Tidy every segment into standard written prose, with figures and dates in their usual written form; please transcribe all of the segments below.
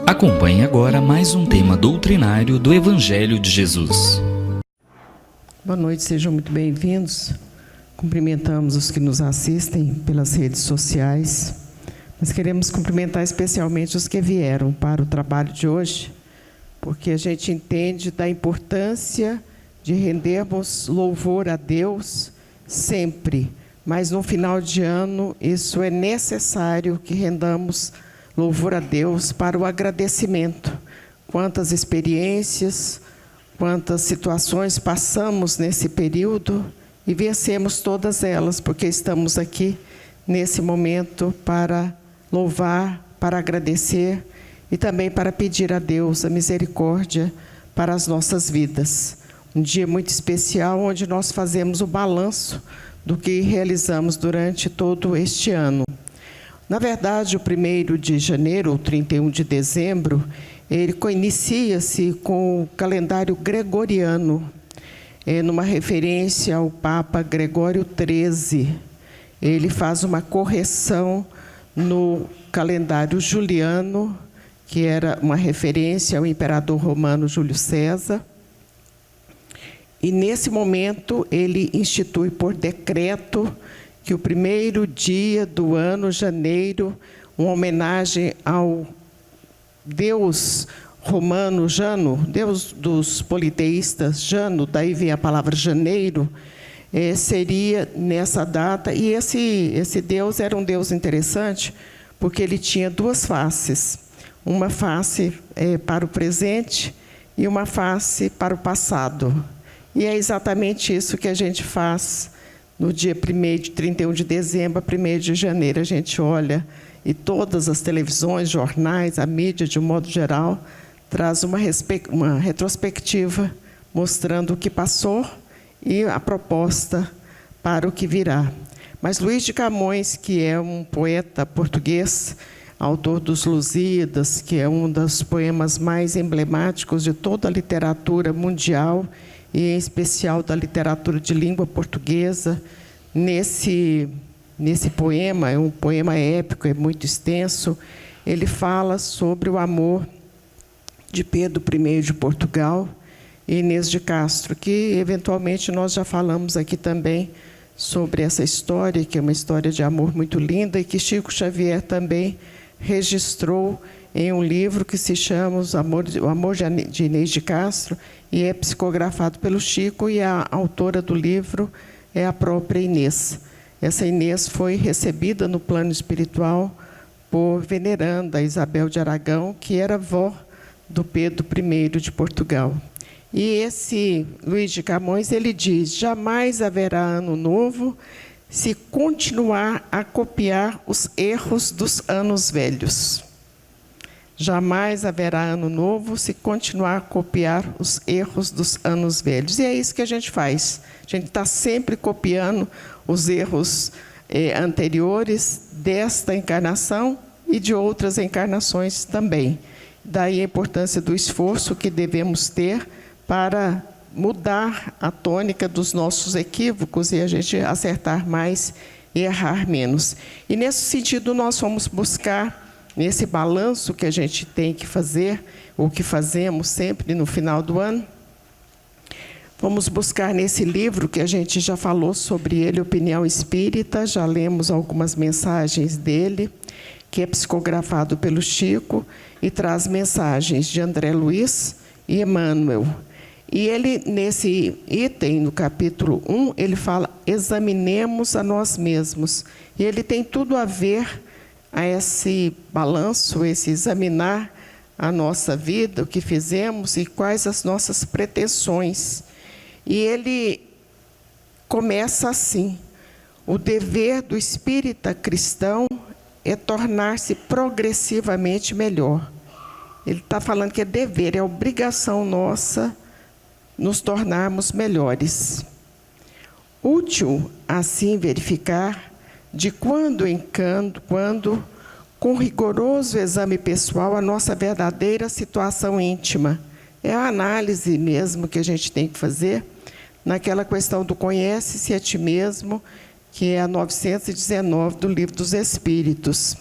Acompanhe agora mais um tema doutrinário do Evangelho de Jesus. Boa noite, sejam muito bem-vindos. Cumprimentamos os que nos assistem pelas redes sociais. Mas queremos cumprimentar especialmente os que vieram para o trabalho de hoje, porque a gente entende da importância de rendermos louvor a Deus sempre. Mas no final de ano, isso é necessário que rendamos louvor a Deus para o agradecimento. Quantas experiências, quantas situações passamos nesse período e vencemos todas elas, porque estamos aqui nesse momento para louvar, para agradecer e também para pedir a Deus a misericórdia para as nossas vidas. Um dia muito especial onde nós fazemos o balanço do que realizamos durante todo este ano. Na verdade, o 1º de janeiro, ou 31 de dezembro, ele inicia-se com o calendário gregoriano, numa referência ao Papa Gregório XIII. Ele faz uma correção no calendário juliano, que era uma referência ao imperador romano Júlio César. E, nesse momento, ele institui por decreto que o 1º dia do ano, janeiro, uma homenagem ao deus romano Jano, deus dos politeístas, Jano, daí vem a palavra janeiro, seria nessa data. E esse deus era um deus interessante, porque ele tinha duas faces. Uma face para o presente e uma face para o passado. E é exatamente isso que a gente faz no dia 31 de dezembro a 1º de janeiro. A gente olha e todas as televisões, jornais, a mídia, de um modo geral, traz uma retrospectiva mostrando o que passou e a proposta para o que virá. Mas Luís de Camões, que é um poeta português, autor dos Lusíadas, que é um dos poemas mais emblemáticos de toda a literatura mundial, e em especial da literatura de língua portuguesa, nesse poema, é um poema épico, é muito extenso, ele fala sobre o amor de Pedro I de Portugal e Inês de Castro, que eventualmente nós já falamos aqui também sobre essa história, que é uma história de amor muito linda e que Chico Xavier também registrou em um livro que se chama O Amor de Inês de Castro, e é psicografado pelo Chico, e a autora do livro é a própria Inês. Essa Inês foi recebida no plano espiritual por veneranda Isabel de Aragão, que era avó do Pedro I de Portugal. E esse Luís de Camões, ele diz: jamais haverá ano novo se continuar a copiar os erros dos anos velhos. Jamais haverá ano novo se continuar a copiar os erros dos anos velhos. E é isso que a gente faz. A gente está sempre copiando os erros anteriores desta encarnação e de outras encarnações também. Daí a importância do esforço que devemos ter para mudar a tônica dos nossos equívocos e a gente acertar mais e errar menos. E, nesse sentido, nós vamos buscar, nesse balanço que a gente tem que fazer, ou que fazemos sempre no final do ano, vamos buscar nesse livro que a gente já falou sobre ele, Opinião Espírita, já lemos algumas mensagens dele, que é psicografado pelo Chico e traz mensagens de André Luiz e Emmanuel. E ele, nesse item, no capítulo 1, ele fala: examinemos a nós mesmos. E ele tem tudo a ver a esse balanço, esse examinar a nossa vida, o que fizemos e quais as nossas pretensões. E ele começa assim: o dever do espírita cristão é tornar-se progressivamente melhor. Ele está falando que é dever, é obrigação nossa nos tornarmos melhores. Útil, assim, verificar de quando em quando, com rigoroso exame pessoal, a nossa verdadeira situação íntima. É a análise mesmo que a gente tem que fazer naquela questão do conhece-se a ti mesmo, que é a 919 do Livro dos Espíritos.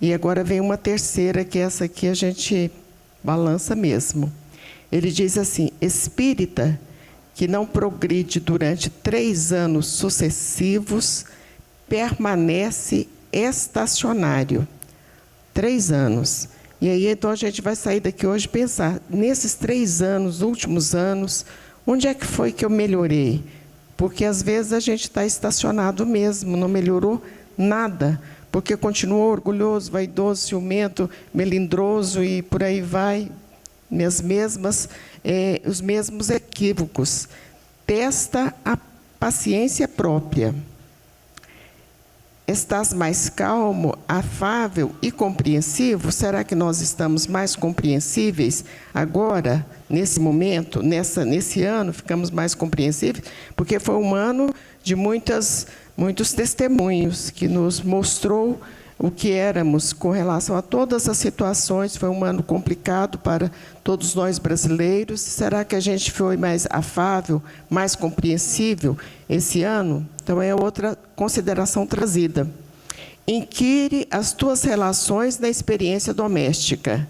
E agora vem uma terceira, que essa aqui a gente balança mesmo. Ele diz assim: espírita que não progride durante 3 anos sucessivos permanece estacionário. 3 anos. E aí, então, a gente vai sair daqui hoje e pensar, nesses 3 anos, últimos anos, onde é que foi que eu melhorei? Porque, às vezes, a gente está estacionado mesmo, não melhorou nada, porque continuou orgulhoso, vaidoso, ciumento, melindroso e por aí vai, os mesmos equívocos. Testa a paciência própria. Estás mais calmo, afável e compreensivo? Será que nós estamos mais compreensíveis agora, nesse momento, nesse ano, ficamos mais compreensíveis? Porque foi um ano de muitos testemunhos que nos mostrou o que éramos com relação a todas as situações. Foi um ano complicado para todos nós brasileiros. Será que a gente foi mais afável, mais compreensível esse ano? Então, é outra consideração trazida. Inquire as tuas relações na experiência doméstica.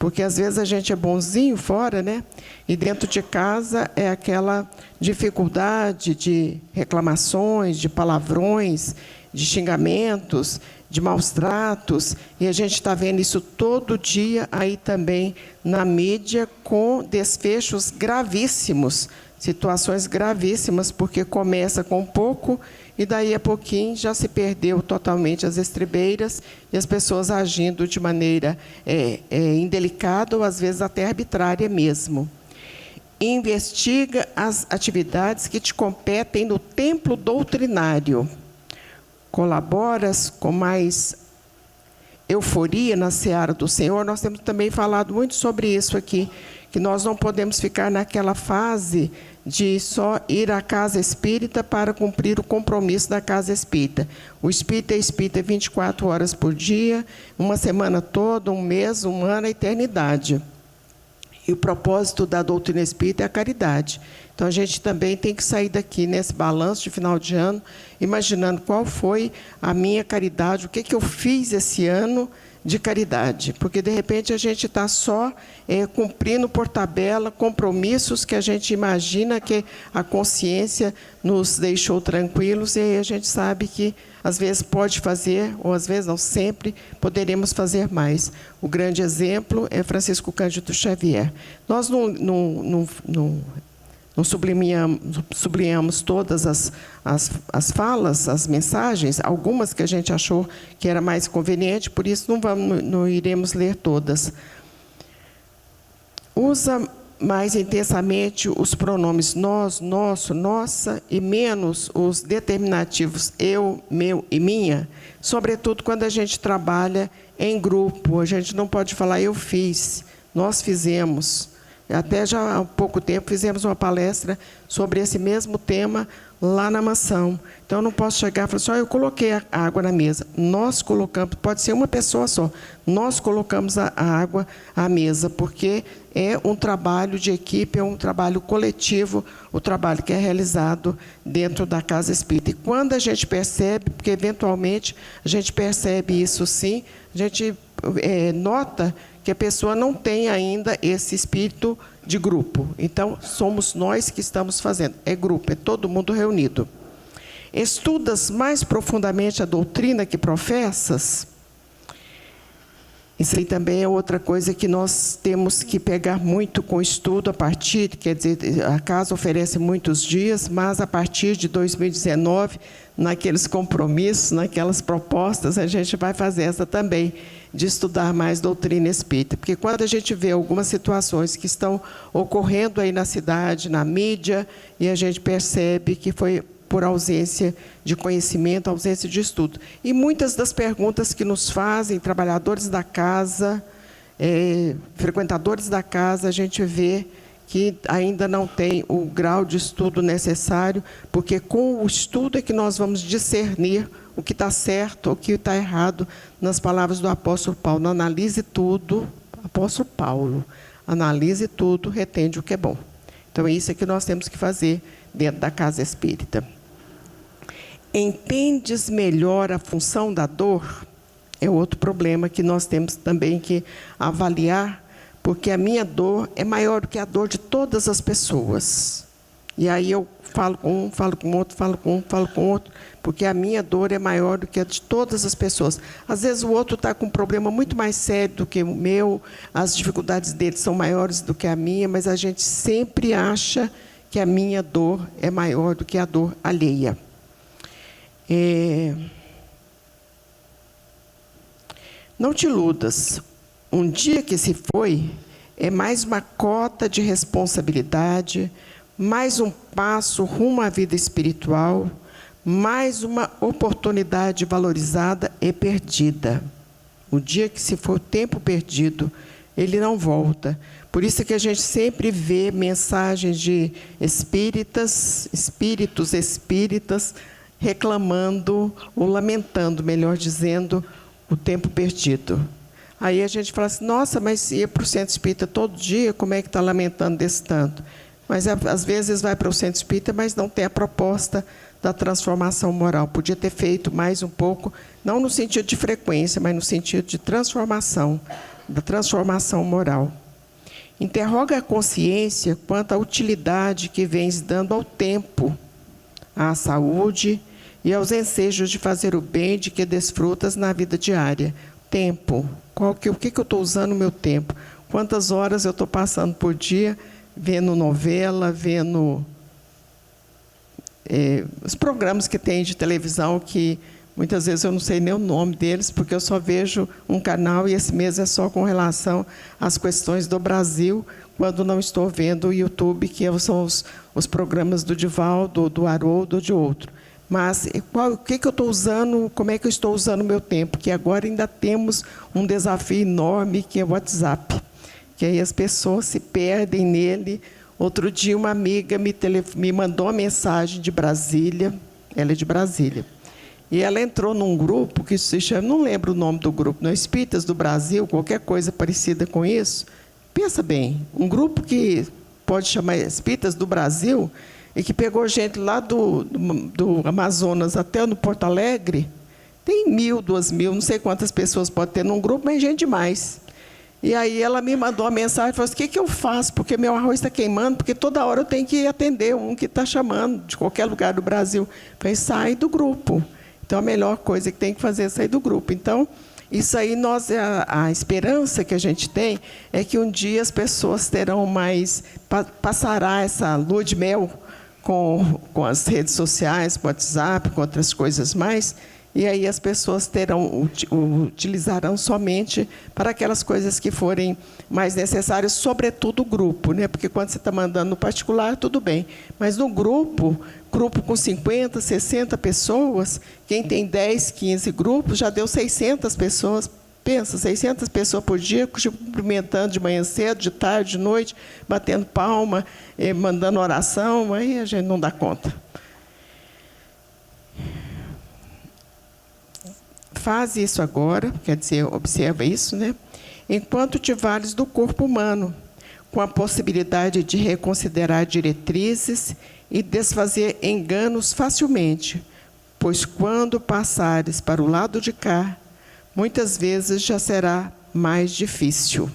Porque, às vezes, a gente é bonzinho fora, né? E dentro de casa é aquela dificuldade de reclamações, de palavrões, de xingamentos, de maus tratos, e a gente está vendo isso todo dia aí também na mídia, com desfechos gravíssimos, situações gravíssimas, porque começa com pouco e daí a pouquinho já se perdeu totalmente as estribeiras e as pessoas agindo de maneira indelicada ou às vezes até arbitrária mesmo. Investiga as atividades que te competem no templo doutrinário. Colaboras com mais euforia na seara do Senhor. Nós temos também falado muito sobre isso aqui, que nós não podemos ficar naquela fase de só ir à casa espírita para cumprir o compromisso da casa espírita. O espírita é espírita 24 horas por dia, uma semana toda, um mês, um ano, a eternidade. E o propósito da doutrina espírita é a caridade. Então, a gente também tem que sair daqui, nesse balanço de final de ano, imaginando qual foi a minha caridade, o que eu fiz esse ano de caridade. Porque, de repente, a gente está só cumprindo por tabela compromissos que a gente imagina que a consciência nos deixou tranquilos, e aí a gente sabe que, às vezes, pode fazer, ou às vezes não, sempre poderemos fazer mais. O grande exemplo é Francisco Cândido Xavier. Nós não sublinhamos todas as falas, as mensagens, algumas que a gente achou que era mais conveniente, por isso não iremos ler todas. Usa mais intensamente os pronomes nós, nosso, nossa, e menos os determinativos eu, meu e minha, sobretudo quando a gente trabalha em grupo. A gente não pode falar eu fiz, nós fizemos. Até já há pouco tempo fizemos uma palestra sobre esse mesmo tema lá na mansão. Então, eu não posso chegar e falar assim, eu coloquei a água na mesa. Nós colocamos, pode ser uma pessoa só, nós colocamos a água à mesa, porque é um trabalho de equipe, é um trabalho coletivo, o trabalho que é realizado dentro da casa espírita. E quando a gente percebe, porque eventualmente a gente percebe isso sim, a gente nota que a pessoa não tem ainda esse espírito de grupo. Então, somos nós que estamos fazendo. É grupo, é todo mundo reunido. Estudas mais profundamente a doutrina que professas? Isso aí também é outra coisa que nós temos que pegar muito com o estudo a partir, quer dizer, a casa oferece muitos dias, mas a partir de 2019, naqueles compromissos, naquelas propostas, a gente vai fazer essa também, de estudar mais doutrina espírita. Porque quando a gente vê algumas situações que estão ocorrendo aí na cidade, na mídia, e a gente percebe que foi por ausência de conhecimento, ausência de estudo. E muitas das perguntas que nos fazem, trabalhadores da casa, frequentadores da casa, a gente vê que ainda não tem o grau de estudo necessário, porque com o estudo é que nós vamos discernir o que está certo, o que está errado, nas palavras do apóstolo Paulo. Analise tudo, apóstolo Paulo, analise tudo, retende o que é bom. Então, é isso que nós temos que fazer dentro da casa espírita. Entendes melhor a função da dor? é outro problema que nós temos também que avaliar, porque a minha dor é maior do que a dor de todas as pessoas. E aí eu falo com um, falo com outro, falo com um, falo com outro, porque a minha dor é maior do que a de todas as pessoas. Às vezes o outro está com um problema muito mais sério do que o meu, as dificuldades dele são maiores do que a minha, mas a gente sempre acha que a minha dor é maior do que a dor alheia. Não te iludas. Um dia que se foi, é mais uma cota de responsabilidade, mais um passo rumo à vida espiritual, mais uma oportunidade valorizada e perdida. O dia que se for o tempo perdido, ele não volta. Por isso que a gente sempre vê mensagens de espíritos espíritas, reclamando, ou lamentando, melhor dizendo, o tempo perdido. Aí a gente fala assim, nossa, mas ia para o centro espírita todo dia, como é que está lamentando desse tanto? Mas às vezes vai para o centro espírita, mas não tem a proposta da transformação moral. Podia ter feito mais um pouco, não no sentido de frequência, mas no sentido de transformação, da transformação moral. Interroga a consciência quanto à utilidade que vens dando ao tempo, à saúde e aos ensejos de fazer o bem de que desfrutas na vida diária. Tempo. O que eu estou usando o meu tempo? Quantas horas eu estou passando por dia vendo novela, vendo os programas que tem de televisão, que muitas vezes eu não sei nem o nome deles, porque eu só vejo um canal e esse mês é só com relação às questões do Brasil, quando não estou vendo o YouTube, que são os programas do Divaldo, do Haroldo, de outro. Mas o que eu estou usando, como é que eu estou usando o meu tempo? Que agora ainda temos um desafio enorme, que é o WhatsApp, que aí as pessoas se perdem nele. Outro dia, uma amiga me mandou uma mensagem de Brasília, ela é de Brasília, e ela entrou num grupo que se chama, não lembro o nome do grupo, não, Espíritas do Brasil, qualquer coisa parecida com isso. Pensa bem, um grupo que pode chamar Espíritas do Brasil, e que pegou gente lá do Amazonas até no Porto Alegre, tem 1.000, 2.000, não sei quantas pessoas pode ter num grupo, mas gente demais. E aí ela me mandou uma mensagem, falou assim, o que eu faço? Porque meu arroz está queimando, porque toda hora eu tenho que atender um que está chamando de qualquer lugar do Brasil. Eu falei, sai do grupo. Então, a melhor coisa que tem que fazer é sair do grupo. Então, isso aí, a esperança que a gente tem é que um dia as pessoas terão mais, passará essa lua de mel com as redes sociais, com o WhatsApp, com outras coisas mais, e aí as pessoas utilizarão somente para aquelas coisas que forem mais necessárias, sobretudo o grupo, né? Porque quando você está mandando no particular, tudo bem. Mas no grupo com 50, 60 pessoas, quem tem 10, 15 grupos, já deu 600 pessoas. Pensa, 600 pessoas por dia, cumprimentando de manhã cedo, de tarde, de noite, batendo palma, mandando oração, aí a gente não dá conta. Faz isso agora, quer dizer, observa isso, né? Enquanto te vales do corpo humano, com a possibilidade de reconsiderar diretrizes e desfazer enganos facilmente, pois quando passares para o lado de cá, muitas vezes já será mais difícil.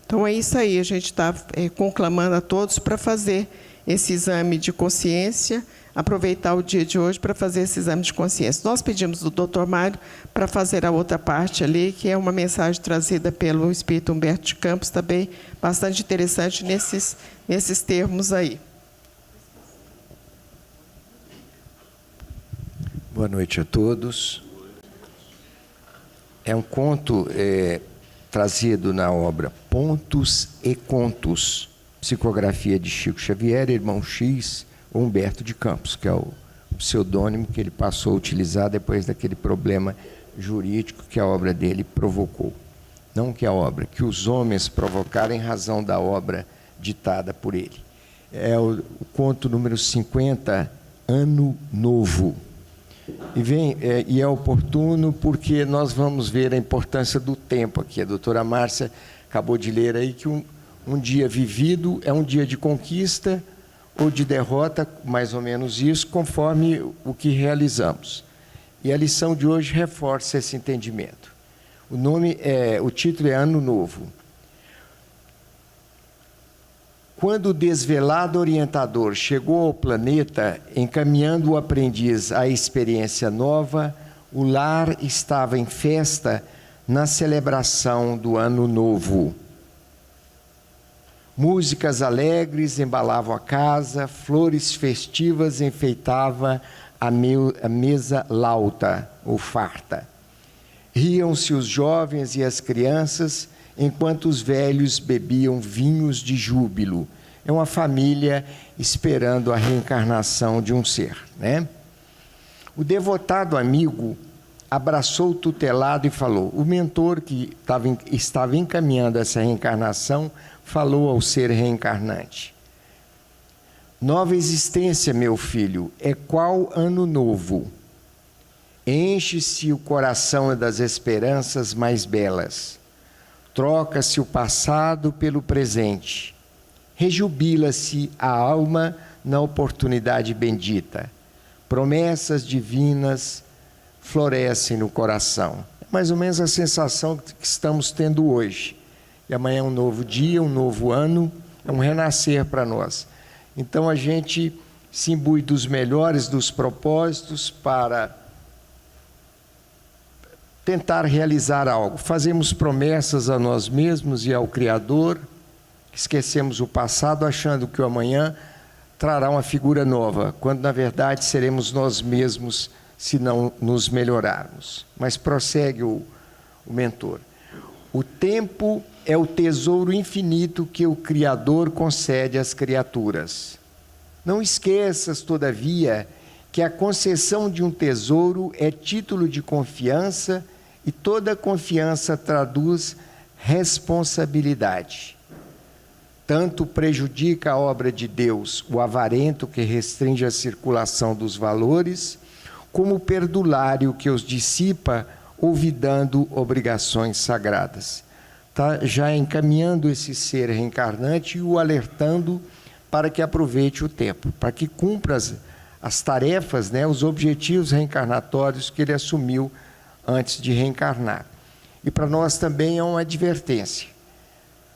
Então, é isso aí. A gente está conclamando a todos para fazer esse exame de consciência, aproveitar o dia de hoje para fazer esse exame de consciência. Nós pedimos do Dr. Mário para fazer a outra parte ali, que é uma mensagem trazida pelo Espírito Humberto de Campos, também bastante interessante nesses termos aí. Boa noite a todos. É um conto trazido na obra Pontos e Contos, psicografia de Chico Xavier, irmão X, Humberto de Campos, que é o pseudônimo que ele passou a utilizar depois daquele problema jurídico que a obra dele provocou. Não que a obra, que os homens provocaram em razão da obra ditada por ele. É o conto número 50, Ano Novo. E é oportuno porque nós vamos ver a importância do tempo aqui. A doutora Márcia acabou de ler aí que um dia vivido é um dia de conquista ou de derrota, mais ou menos isso, conforme o que realizamos. E a lição de hoje reforça esse entendimento. O título é Ano Novo. Quando o desvelado orientador chegou ao planeta, encaminhando o aprendiz à experiência nova, o lar estava em festa na celebração do Ano Novo. Músicas alegres embalavam a casa, flores festivas enfeitavam a mesa lauta ou farta. Riam-se os jovens e as crianças, enquanto os velhos bebiam vinhos de júbilo. É uma família esperando a reencarnação de um ser, né? O devotado amigo abraçou o tutelado e falou. O mentor que estava encaminhando essa reencarnação falou ao ser reencarnante. Nova existência, meu filho, é qual ano novo? Enche-se o coração das esperanças mais belas. Troca-se o passado pelo presente. Rejubila-se a alma na oportunidade bendita. Promessas divinas florescem no coração. É mais ou menos a sensação que estamos tendo hoje. E amanhã é um novo dia, um novo ano, é um renascer para nós. Então a gente se imbui dos melhores dos propósitos para tentar realizar algo. Fazemos promessas a nós mesmos e ao Criador, esquecemos o passado achando que o amanhã trará uma figura nova, quando na verdade seremos nós mesmos se não nos melhorarmos. Mas prossegue o mentor. O tempo é o tesouro infinito que o Criador concede às criaturas. Não esqueças, todavia, que a concessão de um tesouro é título de confiança e toda confiança traduz responsabilidade. Tanto prejudica a obra de Deus o avarento que restringe a circulação dos valores, como o perdulário que os dissipa, olvidando obrigações sagradas. Está já encaminhando esse ser reencarnante e o alertando para que aproveite o tempo, para que cumpra as tarefas, né, os objetivos reencarnatórios que ele assumiu antes de reencarnar. E para nós também é uma advertência,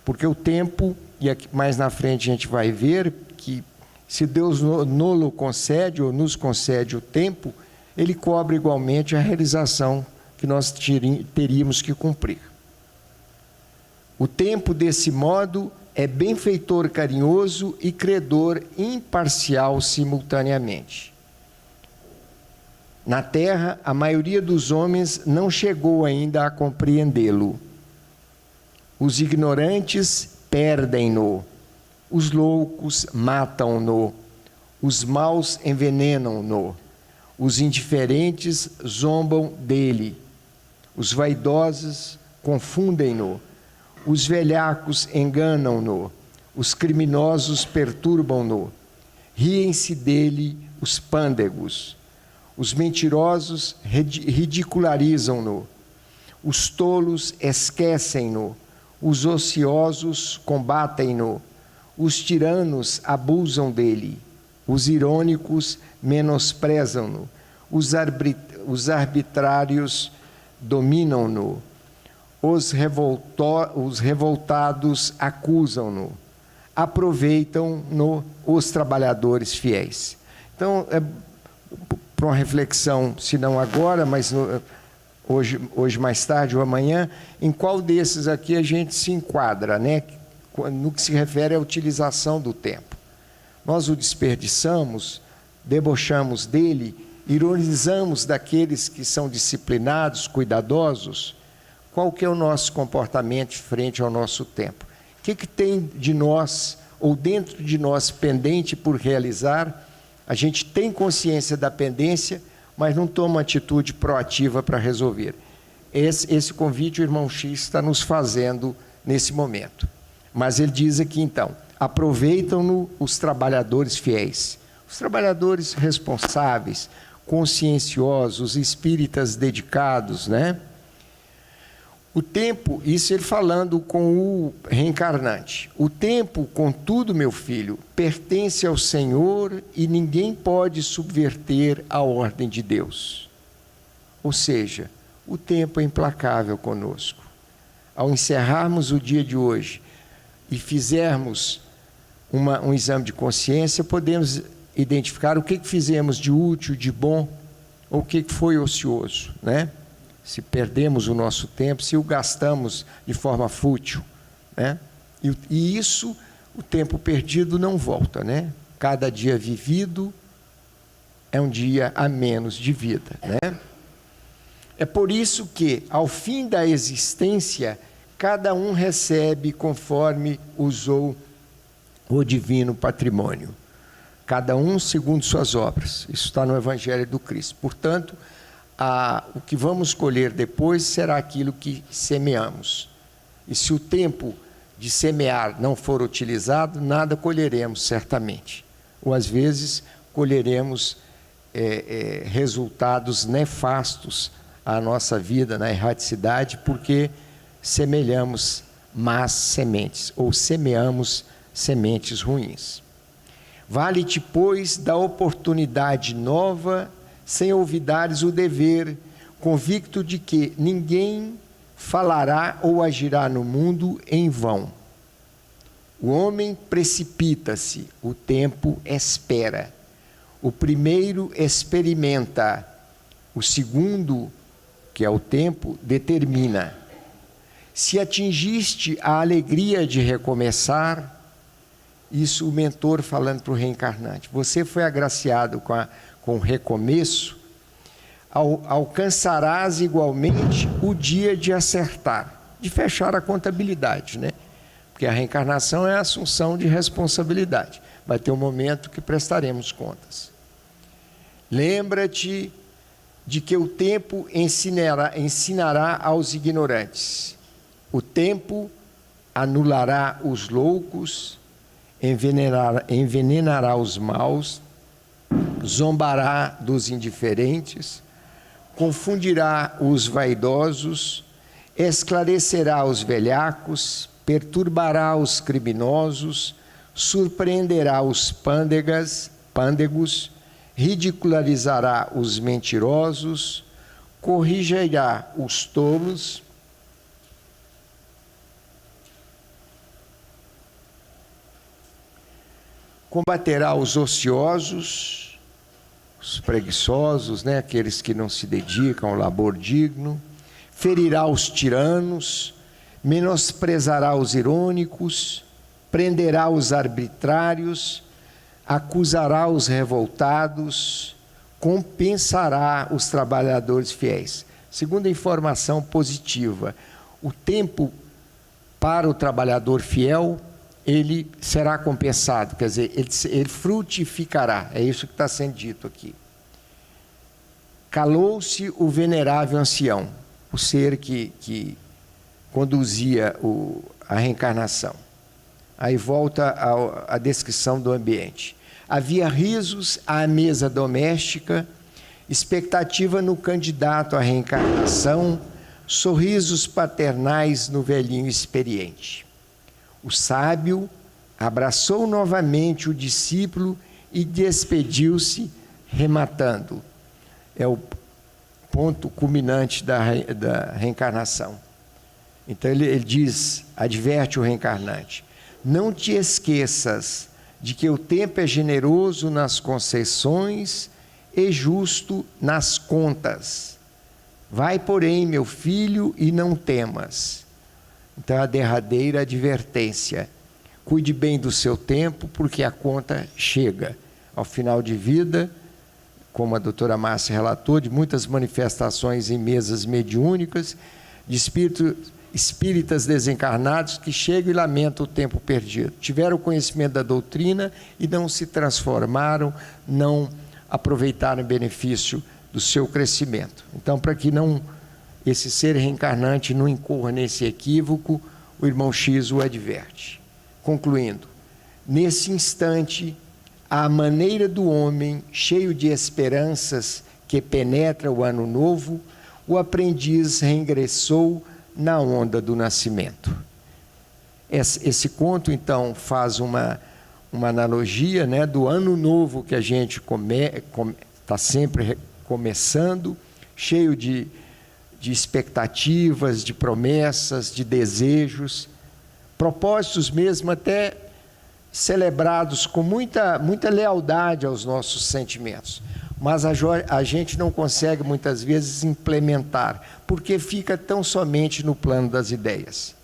porque o tempo, e aqui mais na frente a gente vai ver que se Deus nolo concede ou nos concede o tempo, ele cobra igualmente a realização que nós teríamos que cumprir. O tempo, desse modo, é benfeitor carinhoso e credor imparcial simultaneamente. Na terra, a maioria dos homens não chegou ainda a compreendê-lo. Os ignorantes perdem-no, os loucos matam-no, os maus envenenam-no, os indiferentes zombam dele, os vaidosos confundem-no, os velhacos enganam-no, os criminosos perturbam-no, riem-se dele os pândegos, os mentirosos ridicularizam-no, os tolos esquecem-no, os ociosos combatem-no, os tiranos abusam dele, os irônicos menosprezam-no, os arbitrários dominam-no, os revoltados acusam-no, aproveitam-no os trabalhadores fiéis. Então, para uma reflexão, se não agora, mas hoje mais tarde ou amanhã, em qual desses aqui a gente se enquadra, né? No que se refere à utilização do tempo. Nós o desperdiçamos, debochamos dele, ironizamos daqueles que são disciplinados, cuidadosos. Qual que é o nosso comportamento frente ao nosso tempo? O que tem de nós, ou dentro de nós, pendente por realizar? A gente tem consciência da pendência, mas não toma atitude proativa para resolver. Esse convite o irmão X está nos fazendo nesse momento. Mas ele diz aqui então, aproveitam-no os trabalhadores fiéis, os trabalhadores responsáveis, conscienciosos, espíritas dedicados, né? O tempo, isso ele falando com o reencarnante. O tempo, contudo, meu filho, pertence ao Senhor e ninguém pode subverter a ordem de Deus. Ou seja, o tempo é implacável conosco. Ao encerrarmos o dia de hoje e fizermos um exame de consciência, podemos identificar o que fizemos de útil, de bom, ou o que foi ocioso, né? Se perdemos o nosso tempo, se o gastamos de forma fútil, né? E isso, o tempo perdido não volta, né? Cada dia vivido é um dia a menos de vida, né? É por isso que, ao fim da existência, cada um recebe conforme usou o divino patrimônio. Cada um segundo suas obras. Isso está no Evangelho do Cristo. Portanto, o que vamos colher depois será aquilo que semeamos. E se o tempo de semear não for utilizado, nada colheremos certamente. Ou às vezes colheremos resultados nefastos à nossa vida na erraticidade, porque semelhamos más sementes, ou semeamos sementes ruins. Vale-te, pois, da oportunidade nova, sem olvidares o dever, convicto de que ninguém falará ou agirá no mundo em vão. O homem precipita-se, o tempo espera. O primeiro experimenta, o segundo, que é o tempo, determina. Se atingiste a alegria de recomeçar, isso o mentor falando para o reencarnante, você foi agraciado com o recomeço, alcançarás igualmente o dia de acertar, de fechar a contabilidade, né? Porque a reencarnação é a assunção de responsabilidade. Vai ter um momento que prestaremos contas. Lembra-te de que o tempo ensinará aos ignorantes. O tempo anulará os loucos, envenenará os maus, zombará dos indiferentes, confundirá os vaidosos, esclarecerá os velhacos, perturbará os criminosos, surpreenderá os pândegos, ridicularizará os mentirosos, corrigirá os tolos, combaterá os ociosos, os preguiçosos, né? Aqueles que não se dedicam ao labor digno, ferirá os tiranos, menosprezará os irônicos, prenderá os arbitrários, acusará os revoltados, compensará os trabalhadores fiéis. Segunda informação positiva, o tempo para o trabalhador fiel, ele será compensado, quer dizer, ele frutificará, é isso que está sendo dito aqui. Calou-se o venerável ancião, o ser que conduzia a reencarnação. Aí volta a descrição do ambiente. Havia risos à mesa doméstica, expectativa no candidato à reencarnação, sorrisos paternais no velhinho experiente. O sábio abraçou novamente o discípulo e despediu-se, rematando. É o ponto culminante da reencarnação. Então ele diz, adverte o reencarnante, não te esqueças de que o tempo é generoso nas concessões e justo nas contas. Vai, porém, meu filho, e não temas. Então, a derradeira advertência. Cuide bem do seu tempo, porque a conta chega. Ao final de vida, como a doutora Márcia relatou, de muitas manifestações em mesas mediúnicas, de espíritas desencarnados que chegam e lamentam o tempo perdido. Tiveram conhecimento da doutrina e não se transformaram, não aproveitaram o benefício do seu crescimento. Então, para que esse ser reencarnante não incorra nesse equívoco, o irmão X o adverte. Concluindo, nesse instante, à maneira do homem, cheio de esperanças que penetra o ano novo, o aprendiz reingressou na onda do nascimento. Esse conto, então, faz uma analogia, né, do ano novo que a gente está sempre começando, cheio de expectativas, de promessas, de desejos, propósitos mesmo até celebrados com muita lealdade aos nossos sentimentos. Mas a gente não consegue muitas vezes implementar, porque fica tão somente no plano das ideias.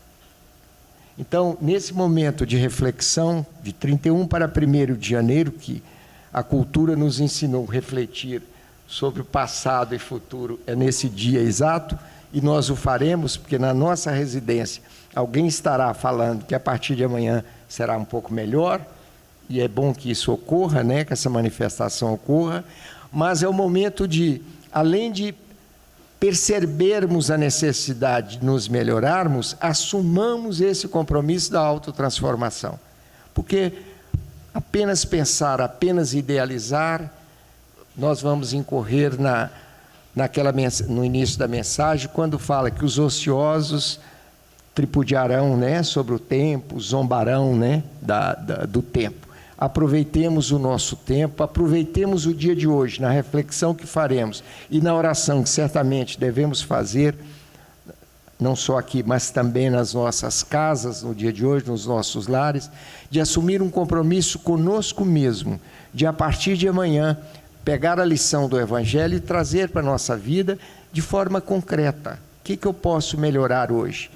Então, nesse momento de reflexão, de 31 para 1º de janeiro, que a cultura nos ensinou a refletir sobre o passado e futuro, é nesse dia exato, e nós o faremos, porque na nossa residência alguém estará falando que a partir de amanhã será um pouco melhor, e é bom que isso ocorra, né, que essa manifestação ocorra, mas é o momento de, além de percebermos a necessidade de nos melhorarmos, assumamos esse compromisso da autotransformação. Porque apenas pensar, apenas idealizar, nós vamos incorrer no início da mensagem, quando fala que os ociosos tripudiarão, né, sobre o tempo, zombarão, né, do tempo. Aproveitemos o nosso tempo, aproveitemos o dia de hoje, na reflexão que faremos e na oração que certamente devemos fazer, não só aqui, mas também nas nossas casas, no dia de hoje, nos nossos lares, de assumir um compromisso conosco mesmo, de a partir de amanhã, pegar a lição do Evangelho e trazer para a nossa vida de forma concreta. O que eu posso melhorar hoje?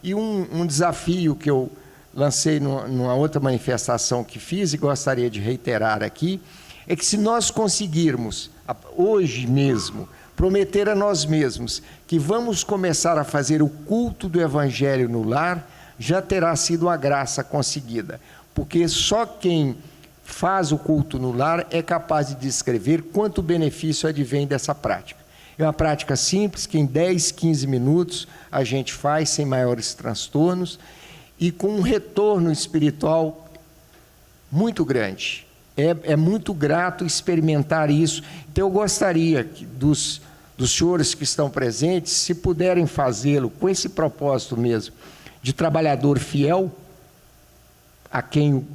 E um desafio que eu lancei numa outra manifestação que fiz e gostaria de reiterar aqui, é que se nós conseguirmos, hoje mesmo, prometer a nós mesmos que vamos começar a fazer o culto do Evangelho no lar, já terá sido uma graça conseguida, porque só quem faz o culto no lar é capaz de descrever quanto benefício advém dessa prática. É uma prática simples, que em 10, 15 minutos a gente faz sem maiores transtornos, e com um retorno espiritual muito grande. É muito grato experimentar isso. Então eu gostaria que dos senhores que estão presentes, se puderem fazê-lo com esse propósito mesmo, de trabalhador fiel, a quem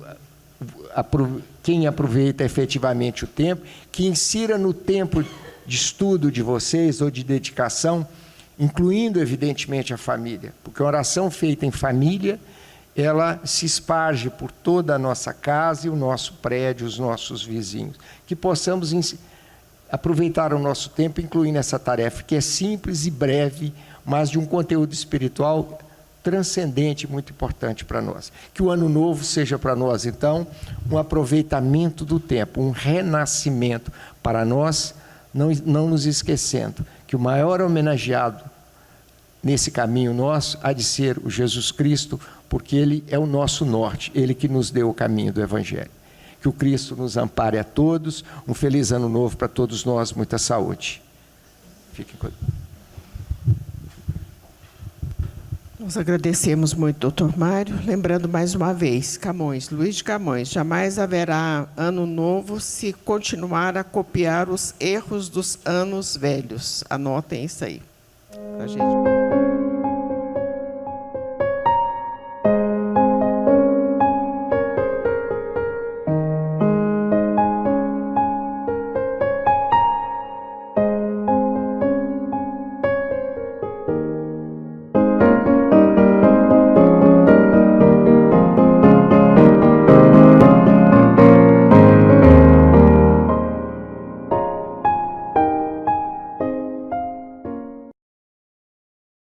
aproveita efetivamente o tempo, que insira no tempo de estudo de vocês ou de dedicação, incluindo evidentemente a família, porque a oração feita em família, ela se esparge por toda a nossa casa e o nosso prédio, os nossos vizinhos. Que possamos aproveitar o nosso tempo, incluindo essa tarefa, que é simples e breve, mas de um conteúdo espiritual transcendente, muito importante para nós. Que o ano novo seja para nós, então, um aproveitamento do tempo, um renascimento para nós, não nos esquecendo que o maior homenageado nesse caminho nosso há de ser o Jesus Cristo, porque Ele é o nosso norte, Ele que nos deu o caminho do Evangelho. Que o Cristo nos ampare a todos, um feliz ano novo para todos nós, muita saúde. Fiquem com Deus. Nós agradecemos muito, doutor Mário. Lembrando mais uma vez, Camões, Luiz de Camões, jamais haverá ano novo se continuar a copiar os erros dos anos velhos. Anotem isso aí, pra gente.